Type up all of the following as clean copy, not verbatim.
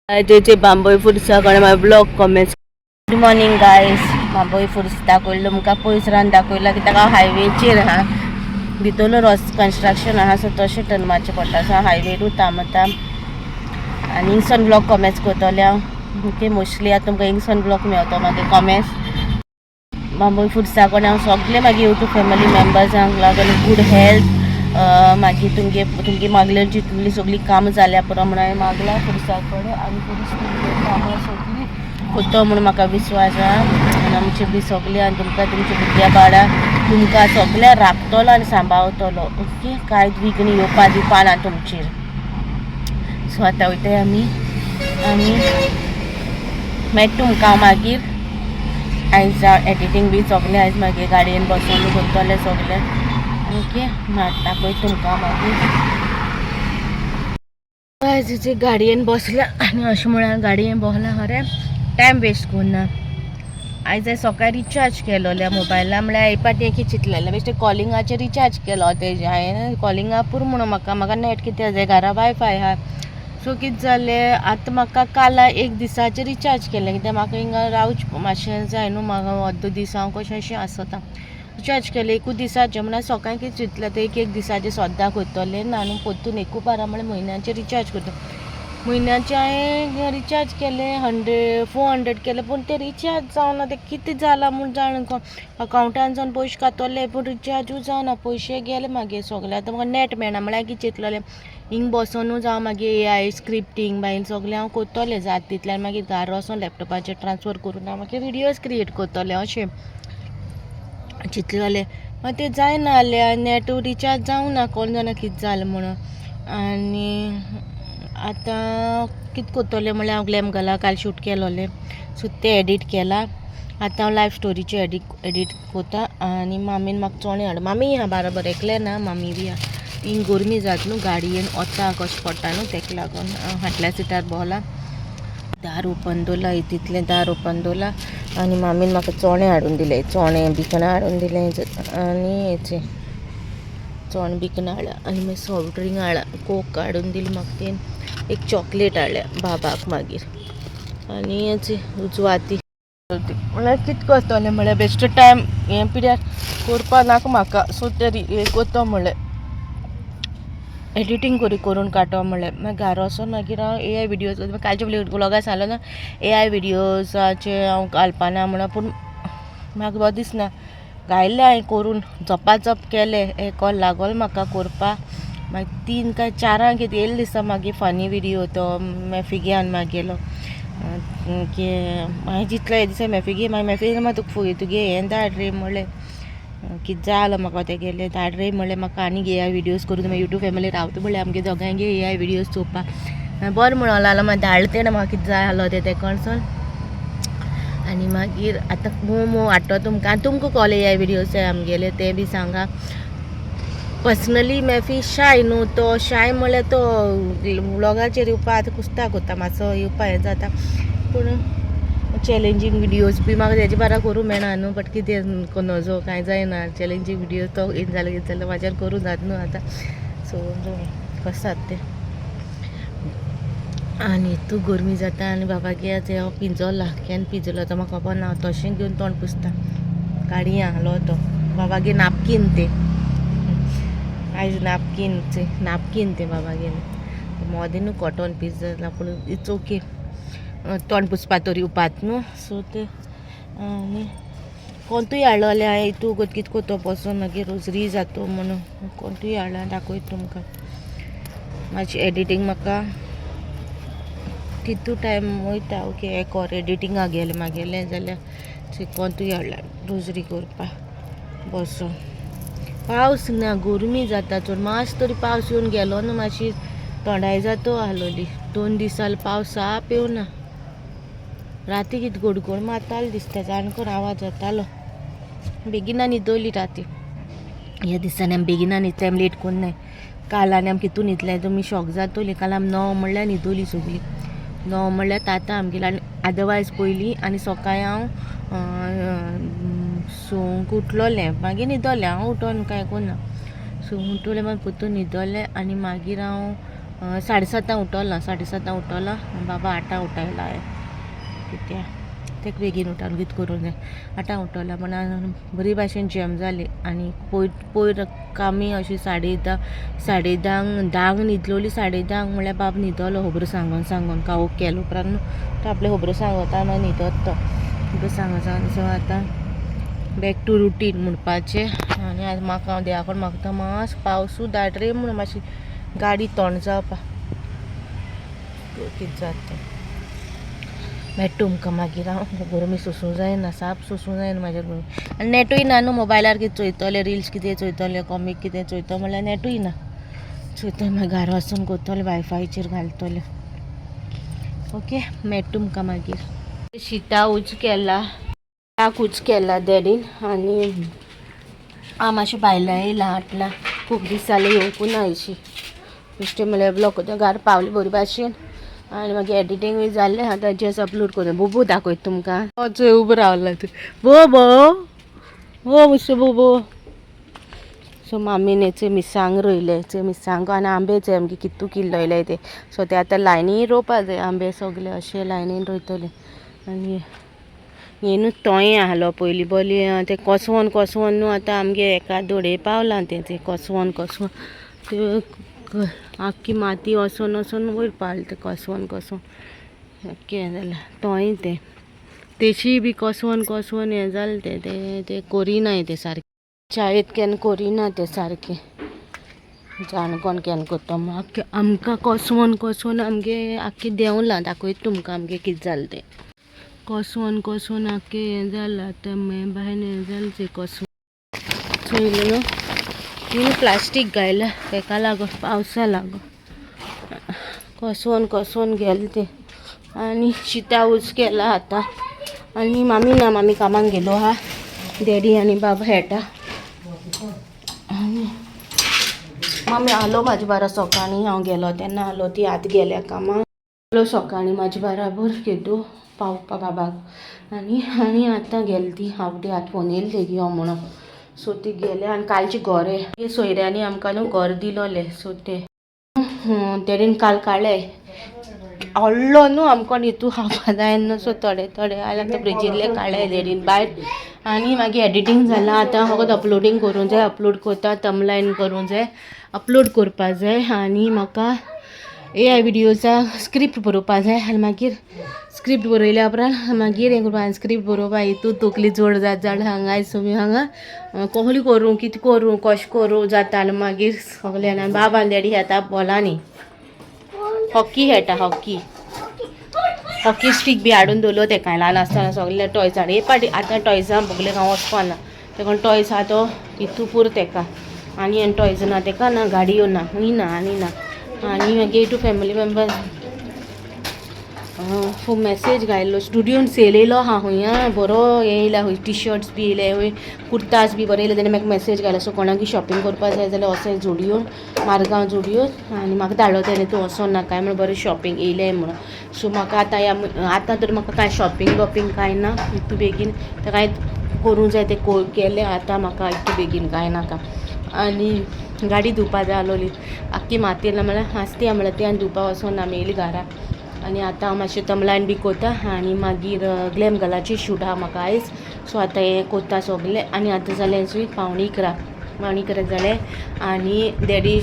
तेचे बांबोळी फुडसा कणे मागीर blog comments. Good morning guys. Bamboli foods दाखयल्लो तुमकां पयस रावन दाखयला कित्याक हांव हायवेचेर आहा. भितरलो रस्तो कन्स्ट्रक्शन आहा सो तशें टर्न मारचें पडटा सो हायवेरूच आतां आनी हिंगसून ब्लॉग कॉमेंट्स करतलें हांव. ओके मोस्टली आतां तुमकां हिंगसून ब्लॉग मेळटलो मागीर कॉमेंट्स. बांबोळी फुडसा कणे हांव सगळे मागीर यूट्यूब फॅमिली मेंबर्सांक लागून गूड हेल्थ मागीर तुमगे मागलेर जितली सगळीं कामां जाल्या पुरो म्हणून हांवें मागला फुडसा कडेन आनी फुडें तुमगे कामां सगळीं कोत्तो म्हणून म्हाका विश्वास आहा. आनी आमचे बी सगळे आनी तुमकां तुमच्या भुरग्या बाळा तुमकां सगळ्या राखतलो आनी सांबाळटलो. ओके कांयच विघ्न येवपा दिवपा ना तुमचेर. सो आतां वयताय आमी आनी मेळटा तुमकां मागीर. आयज एडिटींग बी सगळें आयज मागीर गाडयेन बसून करतलें सगळें. ओके दाखयता तुमकां मागीर. आयज गाडयेन बसल्या आनी अशें म्हळ्यार गाडयेन बसला खरें टायम वेस्ट करना. आयज सकाळीं रिचार्ज केलोल्या मोबायला म्हळ्यार हे पाटी एक चिंतलेलें बेश्टें कॉलिंगाचेर रिचार्ज केलो तेजे हांवें कॉलिंगा पुरो म्हणून म्हाका नेट कितें जाय घरा वायफाय आहा. सो कितें जालें आतां म्हाका काल एक दिसाचें रिचार्ज केलें कित्याक म्हाका हिंगा रावचें मातशें जाय न्हू. म्हाका अर्दो दीस हांव कशें अशें आसता. रिचार्ज केलें एकूच दिसाचें म्हळ्यार सकाळीं कितें चिंतलें तें एक दिसाचें सद्दां करतलें ना न्हू. परतून एकू बारा म्हळ्यार म्हयन्याचें रिचार्ज करता. म्हयन्याचें हांवें रिचार्ज केलें 400 केलें पूण तें रिचार्ज जावना. तें कितें जालां म्हूण जाण अकावंटानसून पयशे काडटले पूण रिचार्जूच जावना. पयशे गेले मागीर सगळे. आतां म्हाका नेट मेळना म्हळ्यार कितें चिंतलेलें हिंग बसोनूच हांव मागीर AI स्क्रिप्टींग बायल सगळें हांव करतलें जाता तितल्यान मागीर घरा वचोन लॅपटॉपाचेर ट्रान्सफर करून हांव मागीर विडियोज क्रिएट करतलें अशें चिंतलेलें. मागीर तें जायना जालें नेट रिचार्ज जावना कोण जाणा कितें जालें म्हणून. आनी आतां कितें करतलें म्हळ्यार हांव ग्लॅम घाला काल शूट केलोलें सो तें एडीट केलां. आतां हांव लायफ स्टोरीचें एडीट करता आनी मामीन म्हाका चोणे हाड. मामी आहा बाराबर एकलें ना मामी बी आहा. हिंग गरमी जाता न्हू गाडयेन वता कशें पडटा न्हू तेका लागून हांव फाटल्या सिटार बसलां. दार ओपन दवरला तितलें दार ओपन दवरला आनी मामीन म्हाका चोणे हाडून दिले. चोणे भिकणां हाडून दिलें आनी हेचें चोणे भिकणां हाडल्या आनी मागीर सॉफ्ट ड्रिंक हाडला कोक हाडून दिली म्हाका. तेन एक चॉकलेट हाडल्या बाबाक मागीर आनी हेचें उजवाती म्हळ्यार कितें करतलें म्हळ्यार बेश्टो टायम हें पिड्यार करपा नाका म्हाका. सो तें हें करता म्हळ्यार एडिटींग करून काडटो म्हळ्यार मागीर घरा वचोन मागीर हांव AI विडियोज कालचे व्लॉगार सांगलो ना AI विडियोजाचे हांव घालपाना म्हणून पूण म्हाका बरो दिसना. घायल्लें हांवें करून जपाजप केलें हे कॉल लागलो म्हाका करपाक. मागीर 3 काय 4 कितें येयल्लो दिसता मागीर फनी विडियो तो मॅफिगियान मागयलो की हांवें चिंतलें हे दिसा मॅफिगी मागीर तुगे हें धाड रे म्हणलें कितें जालो म्हाका तेगेलें धाड रे म्हणलें म्हाका आनी AI विडियोज करून मागीर यूट्यूब फॅमिली रावता म्हणल्यार आमगे दोगांयगे AI विडियोज चोवपाक बरें म्हणून लागलो. मागीर धाडलें तेणें म्हाका कितें जाय आसलो तें कडसून आनी मागीर आतां मोव हाडटो तुमकां आनी तुमकां कॉल AI विडियोज जाय आमगेले ते बी सांगा. पर्सनली मॅफी शाय न्हू तो शाय म्हळ्यार तो व्लॉगाचेर येवपा आतां कुस्तां कोत्ता मातसो येवपा हें जाता पूण चॅलेंजींग विडियोज बी म्हाका तेजे बारा करूं मेळना न्हू. बट कितें नजो कांय जायना चॅलेंजींग विडियोज तो येत जाल्यार कितें जाल्यार म्हाज्यान करूं जाता न्हू आतां. सो कशें जाता तें आनी तूं गरमी जाता आनी बाबागे ते हांव पिंजरला केन्ना पिंजरलो तो म्हाका खबर ना. तशें घेवन तोंड पुसता गाडये आहलो तो बाबागे नापकीन ते आयज नापकीन ते बाबागेन मोदें न्हू कॉटन पीस जाता पूण इट्स ओके तोंड पुसपा तरी येवपात न्हू. सो ते आनी कोणतूय हाडलोलें हांवें हितू कितें कोतो बसोन मागीर रोजरी जातो म्हणून कोणतूय हाडला दाखयता तुमकां. म्हाजी एडिटींग म्हाका तितू टायम वयता. ओके एक ऑर एडिटींगाक गेलें मागेलें जाल्यार कोणतूय हाडला रोजरी करपाक बसोन. पावस ना गरमी जाता चड मातसो तरी पावस येवन गेलो ना मातशी थंडाय जातो आहलोली. 2 दीस जाले पावस साप येवना. राती कितें गडगड मारतालो दिसता जाणकर आवाज जातालो. बेगिना न्हिदोली राती ह्या दिसांनी आमी बेगिना न्हिदता आमी लेट कोन्न नाय. काल आनी आमी कितू न्हिदलें तुमी शॉक जातोली. काल आमी 9 म्हणल्यार न्हिदोली सगळीं. 9 म्हणल्यार ताता आमगेली आनी अदरवायज पयलीं आनी सकाळीं हांव 6 उठलोलें मागीर न्हिदोलें हांव उठोन कांय कोन्ना. 6 उठोलें मागीर परतून न्हिदोलें आनी मागीर हांव साडेसातां उठवला, साडेसातां उठवला. बाबा 8 उठायला आहे कित्या ते बेगीन उठोन कितें करूं जाय. 8 उठवला पण बरी भाशेन जेम जाली. आनी पयर कामी अशी 10:30 न्हिदलोली. 10:30 म्हळ्यार बाब न्हिदलो खबर सांगून कावूक केलो उपरांत तो आपले खबरो सांगता मागीर न्हिदत तो खबरो सांगून. सो आतां बॅक टू रुटीन म्हणपाचें. आनी आतां म्हाका हांव देवा कडेन मागता मातसो पावसूं धाड रे म्हूण मातशी गाडी थंड जावपा कितें जाता तें. मेट्टा तुमकां मागीर हांव गरमी सोसूं जायना, साप सोसूं जायना म्हाज्या बरोबर. आनी नेटूय ना न्हू मोबायलार कितें चोयतले, रिल्स कितें चोयतले, कॉमीक कितें चोयतले म्हणल्यार नेटूय ना. चोयतले मागीर घरा वचून करतले, वायफायचेर घालतले. ओके मेट्टा तुमकां मागीर. शिता उज केला, ताक उज केला डॅडीन. आनी हांव मातशें भायल्यान येयलां 8 खूब दीस जाले येवंकूच ना अशी. बेश्टें म्हणल्यार ब्लॉक घरा पावली बरे भाशेन. आनी मागीर एडिटींग जाल्लें. आतां जस्ट अपलोड करता. बोबो दाखयता तुमकां. थंय उबो रावला तूं. बोबो ओ मातशें बोबो. सो मामीन चोय मिरसांग रोयले, चोय मिरसांगो आनी आंबे चोय आमगे कितू किल्लयले ते. सो ते आतां लायनीन रोवपा जाय आंबे सगळे अशे लायनीन रोयतले. आनी हे न्हू तोय आहलो पयलीं बोली ते कोसवोन न्हू आतां आमगे एका दोडे पावलां ते कोसवोन ते आख्खी माती वोसोन वयर पावलें ते कोसवोन हें जालें तोय ते तेशी बी कोसवोन हें जालें ते कोरिना ते सारकें चायेत केन्ना कोरिना ते सारकें जाणकोन केन्ना कोत्ता आमकां कोसवोन आमगे आख्खें देंवलां दाखयता तुमकां आमगे कितें जालें तें. कोसवोन आख्खें हें जालां आतां भायर हें जालें तें कोसवोन चोयलें न्हू. तिणें प्लास्टीक घायला तेका लागून पावसा लागून कोसवोन गेलें तें. आनी शिता उज केला आतां. आनी मामी कामाक गेलो आहा. डॅडी आनी बाबा खेळटा. आनी मामी आलो म्हाजे बारा सकाळीं हांव गेलो तेन्ना आलो. ती आतां गेल्या कामाक. आलो सकाळीं म्हाजे बाराबर केदो पावपा बाबाक. आनी आतां गेली ती हाफ डे आतां फोन येयली तेगी यो म्हणोन. सो ती गेले. आनी कालचे गोरे सोयऱ्यांनी आमकां न्हू घर दिलोलें. सो ते तेणेन काल काडले व्हडलो न्हू आमकां हितू खावपा जायना. सो थोडे आयले आतां फ्रिजींतले काडले तेणेन भायर. आनी मागीर एडिटींग जालां. आतां फकत अपलोडींग करूं जाय. अपलोड कोत्ता थंबनेल करूं जाय, अपलोड करपा जाय. आनी म्हाका AI विडियोचा स्क्रिप्ट बरोवपा जाय. आनी मागीर स्क्रिप्ट बरयल्या उपरांत मागीर हें करपा स्क्रिप्ट बरोवपा हितू तकली जोड जाता हांगा हांगा कोहली करूं कितें करूं कशें करूं जाता. आनी मागीर सगलें. आनी बाबा आनी डॅडी खेळटा बॉलांनी. हॉकी खेळटा हॉकी स्टीक बी हाडून दवरलो तेका ल्हान आसतना सगळे टॉयज हाड. हे पाटी आतां टॉयजां बगलेक हांव वचपा ना. तेका टॉयज आहा तो हितू पूर तेका. आनी टॉयज ना तेका ना गाडयो ना हूंय ना आनी ना. आनी मागीर टू फॅमिली मेंबर्स खूब मेसेज घायलो. स्टुडियोन सेल येयलो आहा हूंय बरो हे येयला हूंय टी-शर्ट्स बी येयले हूंय कुर्तास बी बरे येयले. तेणें म्हाका मेसेज घायलो. सो कोणाकय शॉपिंग करपा जाय जाल्यार वोसो जुडियोन मारगांव जुडियो. आनी म्हाका धाडलो तेणें तूं वोसो नाका म्हण बरें शॉपिंग येयलें म्हणून. सो म्हाका आतां तर म्हाका कांय शॉपिंग कांय ना. इतू बेगीन तें कांय करूं जाय तें केलें. आतां म्हाका इतू बेगीन कांय नाका. आनी गाडी धुवपा जाय आसलोली आख्खी माती येयला म्हळ्यार आसती म्हळ्यार ती आनी धुवपा वोसोन ना आमी येयली घरा. आनी आतां हांव मातशें तमलायन बी कोत्ता. आनी मागीर ग्लॅम गलाची शूट आहा म्हाका आयज. सो आतां हें कोत्ता सगलें. आनी आतां जालें पावणे 11 जालें. आनी डॅडी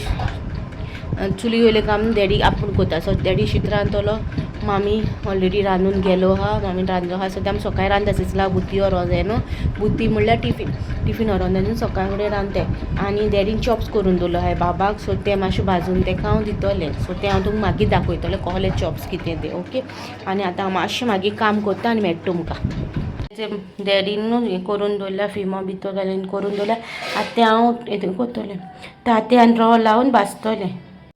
चुली वयलें काम डॅडी आपूण कोत्ता. सो डॅडी शीत रांदतलो. मामी ऑलरेडी रांदून गेलो आहा. मामीन रांदलो आहा. सद्या आमी सकाळीं रांदता चिंतला बुत्ती व्हरों जाय न्हू. बुत्ती म्हणल्यार टिफीन व्हरों जाय न्हू सकाळ फुडें रांदताय. आनी डॅडीन चॉप्स करून दवरलो आहाय बाबाक. सो ते मातशें भाजून तेका हांव दितोलें. सो तें हांव तुमकां मागीर दाखयतलें कहले चॉप्स कितें तें. ओके. आनी आतां हांव मातशें मागीर काम कोत्ता आनी मेळटा तुमकां. डॅडीन न्हू हें करून दवरल्या फिमो भितर घालून करून दवरल्या. आतां तें हांव हेतून कोत्तोलें तांतयान रवो लावन भाजतोलें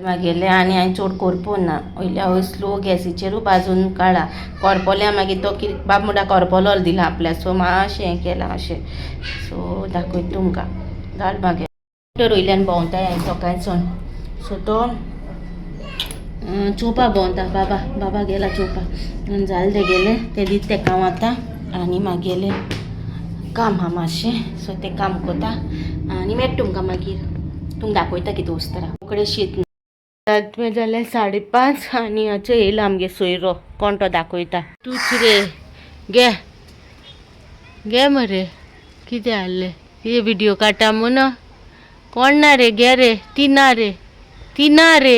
मागेलें. आनी हांवें चड करपू ना. वयल्या वयर स्लो गॅसीचेरूच भाजून काडला. करपोल्या मागीर तो कितें बाब म्हणटा करपोलो दिला आपल्याक. सो मातशें हें केलां अशें. सो दाखयता तुमकां धाड मागीर वयल्यान भोंवताय हांवें सकाळचोन. सो तो चोवपा भोंवता बाबा गेला चोवपा. आनी जालें तें गेलें तें दीत तेका हांव आतां. आनी मागेलें काम आहा मातशें. सो तें काम कोत्ता आनी मेळटा तुमकां मागीर. तुमकां दाखयता कितें वस्त उकडें शीत रात जाल्यार 5:30 आनी हाचो येयला आमगे सोयरो कोण तो दाखयता तूच रे गे गे मरे कितें आहलें हे व्हिडिओ काडटा म्हूण कोण ना रे गे रे ती ना रे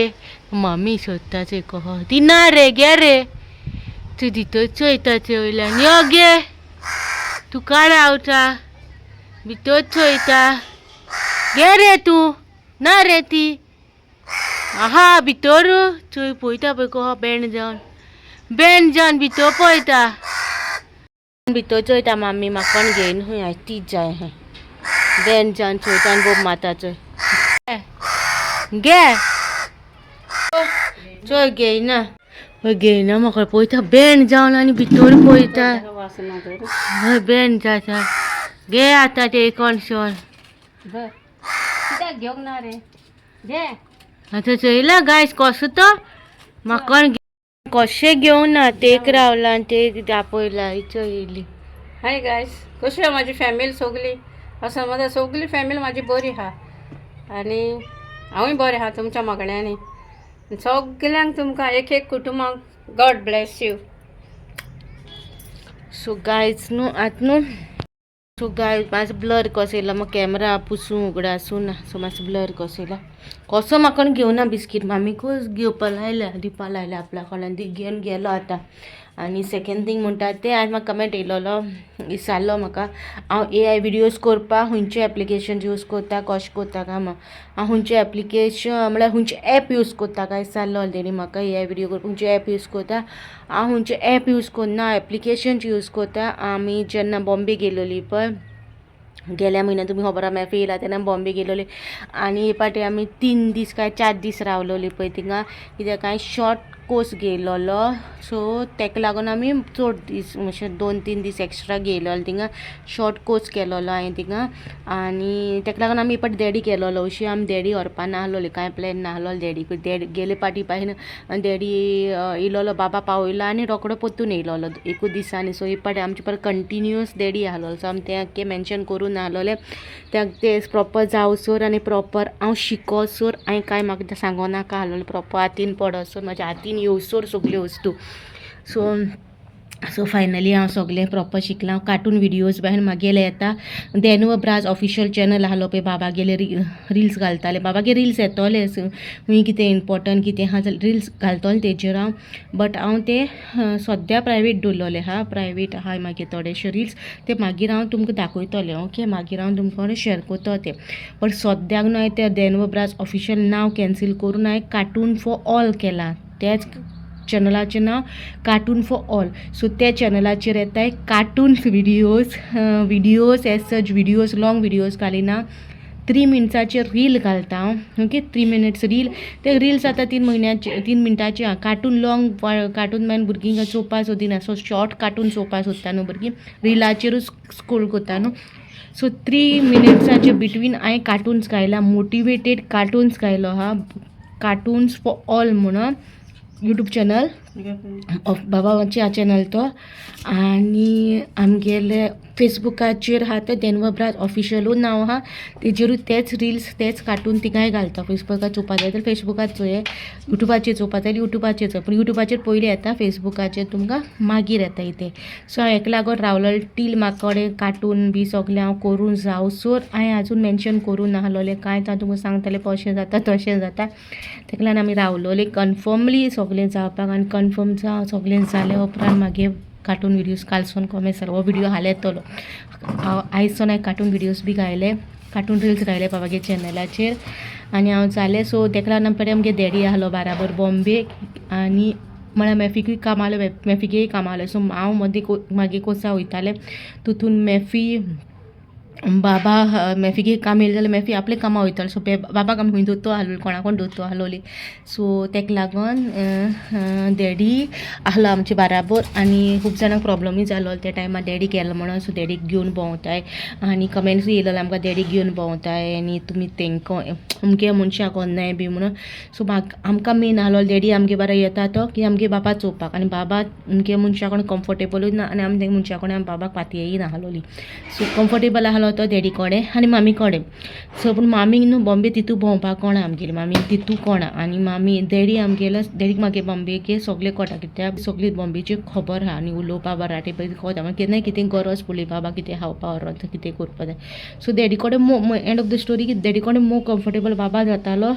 मम्मी सोदताच एक ती ना रे गे रे तूं भितर चोयता ते वयल्यान यो गे तूं काड रावता भितर चोयता गे रे तूं ना रे ती आहा भितर चोय पळयता पळय कहो बँड जावन भितर पळयता भितर चोयता मम्मी म्हाका कोण घेयन खंय हांव तीच जाय हें बँड जावन चोयता आनी बोब माता चोय गे चोय घेयना म्हाका पळयता बँड जावन आनी भितर पळयता हय बँड जाता गे आतां ते कोणसोन कित्याक घेवंक ना रे गे आतां चोयला गायस कसो तो म्हाका कशें घेवं ना तेक रावला आनी ते दापयला इचो येयली हाय गायस कशी आहा म्हाजी फॅमिली सगली असं माझा सगली फॅमिली म्हाजी बरी आहा आनी हांवूय बरें आहा तुमच्या मागण्यांनी सगल्यांक तुमकां एक एक कुटुंबाक God bless you so guys न्हू आतां न्हू सो गाय मातसो ब्लर कसो येयला मग कॅमेरा पुसूं उगडा आसूं ना सो मातसो ब्लर कसो येयला कसो म्हाका घेवना बिस्कीट मामीकूच घेवपा लायल्या दिवपा लायल्या आपल्या कडल्यान ती घेवन गेलो आतां आनी सेकेंड थिंग म्हणटा ते आज म्हाका कमेंट येयलोलो विचारलो म्हाका हांव AI विडियोज करपाक खंयचे एप्लिकेशन यूज करता कशें करता काय हांव खंयचे एप्लिकेशन म्हळ्यार खंयचे एप यूज करता काय विचारलो तेणी म्हाका AI विडियो करपाक खंयचे एप यूज करता हांव खंयचे एप यूज करना एप्लिकेशन यूज करता आमी जेन्ना बॉम्बे गेलोली पळय गेल्या म्हयन्यान तुमी खबर आहा मॅफी येयला तेन्ना बॉम्बे गेलोली आनी हे पाटी आमी 3 दीस काय 4 दीस रावलोली पळय थिंगा कित्याक काय शॉर्ट कोर्स घेयलोलो सो तेका लागून आमी चड दीस अशें 2-3 दीस एक्स्ट्रा घेयलोलो थिंगा शॉर्ट कोर्स केलोलो हांवें थिंगा आनी तेका लागून आमी पाटी देडी केलोलो अशी आमी देडी व्हरपा नाहलोली कांय प्लॅन नाहलोलो देडी गेले पाटी पासून देडी येयलोलो बाबा पावयलो आनी रोकडो परतून येयलोलो एकूच दिसांनी सो ही पाटी आमचे पर कंटिन्युअस देडी आहलोलो सो आमी तें मेन्शन करून नाहलोलें त्या ते प्रॉपर जावसर आनी प्रॉपर हांव शिकोसर हांवें कांय म्हाका सांगो नाका आहलोलें प्रॉपर हातीन पडोसर म्हाज्या हातीन येवसर सगल्यो वस्तू सो फायनली हांव सगलें प्रॉपर शिकलां कार्टून विडियोज भायर म्हागेले येता देनू ब्राज ऑफिशियल चॅनल आहलो पळय बाबागेले रिल्स घालताले बाबागे रिल्स येतोले खूंय कितें इम्पॉर्टंट कितें आहा जाल्यार रिल्स घालतले तेजेर हांव बट हांव ते सद्या प्रायवेट दवरलोले हा प्रायवेट आहा मागीर थोडेशे रिल्स ते मागीर हांव तुमकां दाखयतलें ओके मागीर हांव तुमकां शेअर करता ते बट सद्याक न्हय ते देनू ब्राज ऑफिशियल नांव कॅन्सील करून हांवें कार्टून फॉर ऑल केलां तेच चॅनलाचें नांव कार्टून फॉर ऑल सो त्या चॅनलाचेर येताय cartoon videos as such videos long videos घालिना 3 मिनट्साचे रील घालता हांव ओके 3 मिनट्स रील ते रिल्स आतां 3 मिनटाचे आहा कार्टून लॉंग कार्टून मागीर भुरगीं चोवपा सोदिना सो शॉर्ट कार्टून चोवपा सोदता न्हू भुरगीं रिलाचेरूच स्क्रोल करता न्हू सो 3 मिनट्साचे बिटवीन हांवें कार्टून्स घायला मोटिवेटेड कार्टून्स घायलो आहा कार्टून्स फॉर ऑल म्हणून यूट्यूब चॅनल बाबाच्या चॅनल तो आनी आमगेले फेसबुकाचेर आहा ते देनवब्राज ऑफिशियलूच नांव आहा तेजेरूच तेच रिल्स तेच कार्टून तिगाय घालता फेसबुकार चोवपा जाय जाल्यार फेसबुकार चोय युट्यूबाचेर चोवपा जाय जाल्यार युट्यूबाचेर चोय पूण युट्यूबाचेर पयलीं येता फेसबुकाचेर तुमकां मागीर येता इथे सो हांव हेका लागून रावलोलें टील म्हाका कडेन कार्टून बी सगलें हांव करून जावसर हांवें आजून मेन्शन करून नाहलोलें कांयच हांव तुमकां सांगतलें कशें जाता तशें जाता तेका लागून आमी रावलोलीं कन्फर्मली सगलें जावपाक आनी कन्फर्म जावं सगलें जालें उपरांत मागीर कार्टून विडियोज कालसून कॉमेंट जालो हो विडियो हांवें येतलो आयजसून हांवें कार्टून विडियोज बी घायले कार्टून रिल्स घायले बाबागे चॅनलाचेर आनी हांव जालें सो तेका लागून पडे आमगे डॅडी आहलो बाराबर बॉम्बे आनी म्हळ्यार मॅफिकूय काम आहलो मॅफिकेय काम आहलो सो हांव मदीं मागीर कोसा वयतालें तितून मॅफी बाबा मॅफिके काम येयलें जाल्यार मॅफी आपलें कामां वयतालो सो बाबाक आमी खंय दोतो आहलोली कोणाकोण दोतो आहलोली सो तेका लागून डॅडी आहलो आमचे बाराबर आनी खूब जाणांक प्रॉब्लमूय जालो त्या टायमार डॅडी गेलो म्हणून सो डॅडीक घेवन भोंवताय आनी कमेंट्सूय येयलेले आमकां डॅडीक घेवन भोंवताय आनी तुमी तेंकां अमके मनशाक व्हरनाय बी म्हणून सो आमकां मेन आहलो डॅडी आमगे बारा येता तो की आमगे बाबा चोवपाक आनी बाबा अमके मनशा कोण कम्फर्टेबलूच ना आनी आमी ते मनशा कोण आमी बाबाक पातयेय नाहलोली सो कम्फर्टेबल आहलो तो डॅडी कडेन आनी मामी कडेन. सो पूण मामीक न्हू बॉम्बे तितू भोंवपाक कोणा आमगेली मामी तितू कोणा आनी मामी डॅडी आमगेलो डॅडीक मागे बॉम्बेक सगळे कोटा कित्याक सगळी बॉम्बेची खबर आहा आनी उलोवपा मराठी पळय कोता मागीर केन्नाय कितें गरज पडली बाबा कितें खावपा व्हरोन कितें करपा जाय. सो डॅडी कडेन एंड ऑफ द स्टोरी की डॅडी कडेन मोव कम्फर्टेबल बाबा जातालो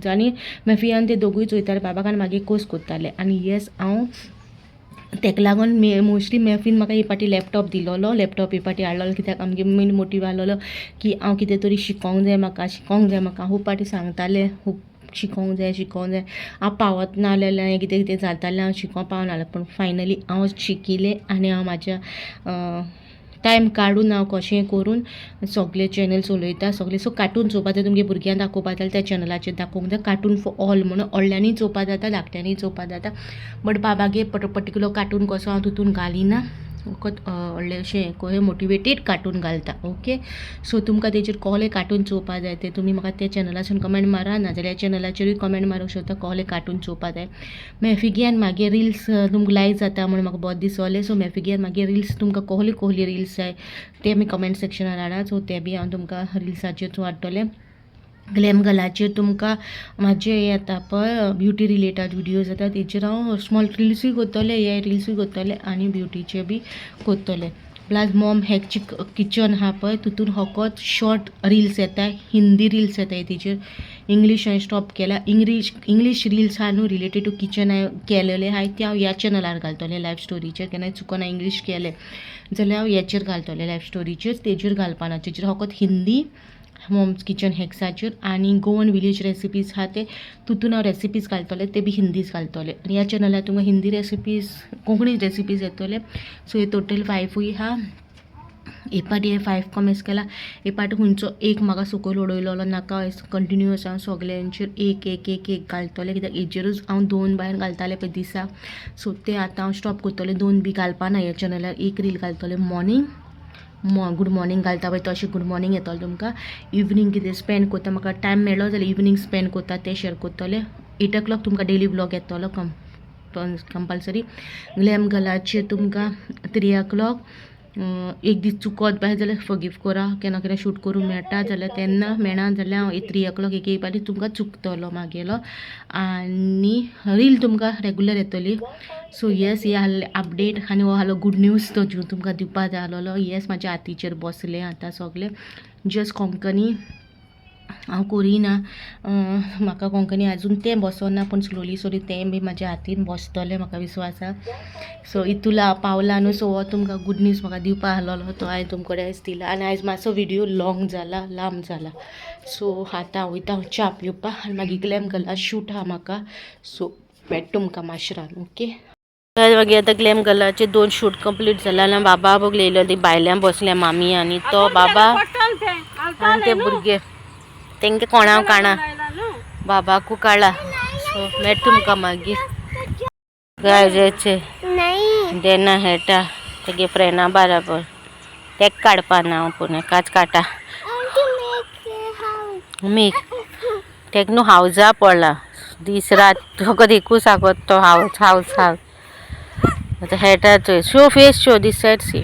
आनी मेफियान ते दोगूय वयताले बाबाक आनी मागीर कोर्स कोत्ताले. आनी येस हांव तेका लागून मोस्टली मेफीन म्हाका हे पाटी लॅपटॉप दिलोलो. लॅपटॉप हे पाटी हाडलोलो कित्याक आमगे मेन मोटीव आहलोलो की हांव कितें तरी शिकोंक जाय म्हाका खूब पाटी सांगताले खूब शिकोंक जाय हांव पावत ना जाल्यार हें कितें कितें जातालें हांव शिकोवंक पावनासलें. पूण फायनली हांव शिकिलें आनी हांव म्हाज्या टायम काडून हांव कशें करून सगळे चॅनल्स उलयता सगळे. सो कार्टून चोवपा जाय तुमगे भुरग्यांक दाखोवपा जाय त्या चॅनलाचेर दाखोवंक जाय. कार्टून फॉर ऑल म्हणून व्हडल्यांनी चोवपा जाता धाकट्यांनी चोवपा जाता. बट बाबागे पर्टिक्युलर कार्टून कसो हांव तितून घालिना फकत व्हडले अशें खंय मोटिवेटेड कार्टून घालता. ओके सो तुमकां तेजेर कसले कार्टून चोवपा जाय ते तुमी म्हाका त्या चॅनलासून कमेंट मारा नाजाल्यार चॅनलाचेरूय कमेंट मारूंक शकता कसले कार्टून चोवपा जाय. मेफिग्यान मागे रिल्स तुमकां लायक जाता म्हणून म्हाका बहुत दिसोलें. सो मेफिग्यान मागे रिल्स तुमकां कसली रिल्स जाय ते आमी कमेंट सेक्शनार धाडा. सो ते बी हांव तुमकां रिल्साचेर वाडटलें. ग्लॅम गर्लाचेर तुमकां म्हाजे येता पळय ब्युटी रिलेटेड विडियोज येता तेचेर हांव स्मॉल रिल्सूय कोत्तलें हे रिल्सूय कोत्तलें आनी ब्युटीचे बी कोत्तलें. प्लस मॉम हॅक किचन आहा पळय तितून फकत शॉर्ट रिल्स येता हिंदी रिल्स येताय तेचेर. इंग्लीश हांवें स्टॉप केला. इंग्लीश रिल्स आहा न्हू रिलेटेड टू किचन हांवें केलेले आहाय ते हांव ह्या चॅनलार घालतलें लायफ स्टोरीचेर. केन्नाय चुकोन इंग्लीश केलें जाल्यार हांव हेचेर घालतलें लायफ स्टोरीचेर तेचेर घालपाना. तेचेर फकत हिंदी मॉम्स किचन हॅक्साचेर आनी गोवन विलेज रेसिपीज आहा ते तितून हांव रेसिपीज घालतलें ते बी हिंदीच घालतलें. आनी ह्या चॅनलार तुमकां हिंदी रेसिपीज कोंकणी रेसिपीज येतले. सो हे टोटल 5 आहा. हे पाटी हे 5 कमेंट्स केला. हे पाटी खंयचो एक म्हाका सकयल उडयलोलो नाका कंटिन्युअस हांव सगळ्यांचेर एक घालतलें कित्याक हेजेरूच हांव 2 भायर घालतालें पळय दिसाक. सो ते आतां हांव स्टॉप करतलें 2 बी घालपाना ह्या चॅनलार. एक रील घालतलें मॉर्निंग गूड मॉर्निंग घालता पळय तशें गूड मॉर्निंग येतलें तुमकां. इवनिंग कितें स्पेंड करता म्हाका टायम मेळ्ळो जाल्यार इवनिंग स्पेंड करता ते शेअर करतलें. 8 o'clock तुमकां डेली व्लॉग येतलो कंपल्सरी. ग्लॅम गर्लाचेर तुमकां 3 o'clock एक दीस चुकत भायर जाल्यार फॉरगिव करा. केन्ना शूट करूंक मेळटा जाल्यार तेन्ना मेळना जाल्यार हांव 3 o'clock एक पाटी तुमकां चुकतलो मागेलो आनी रील तुमकां रेगुलर येतली. सो येस हे आहले अपडेट आनी हो आहलो गूड न्यूज तो तुमकां दिवपा जाय आहलोलो. येस म्हाज्या हातीचेर बसलें आतां सगळें. जस्ट कोंकणी हांव करिना म्हाका कोंकणी आजून तें बसोना पूण स्लोली तें बी म्हाज्या हातीन बसतलें म्हाका विश्वास आसा. सो इतूला पावला न्हू. सो हो तुमकां गूड न्यूज म्हाका दिवपा आहलोलो तो हांवें तुमचे कडेन आयज दिला. आनी आयज मातसो व्हिडियो लाँग जाला लांब जाला. सो आतां वयता हांव च्या पिवपा आनी मागीर ग्लॅम गर्ला शूट आहा म्हाका. सो भेट तुमकां माशरान. ओके मागीर आतां ग्लॅम गर्लाचे 2 शूट कंप्लीट जाला आनी बाबा बघ येयलो ती भायल्यान बसल्या मामी आनी तो बाबा आनी ते भुरगे तेंगे कोणाक काणा बाबाकू काळा. सो मेट तुमकां मागीर गायजेचे देना हेटा तेगे फ्रेंडा बराबर तेक काडपा ना हांव पूण एकाच काटा मीक तेक न्हू हावजा पडला दीस रात फकत एकूच आगोत तो हावज आतां हेटा चोय शो फेस शो दिस सायड सी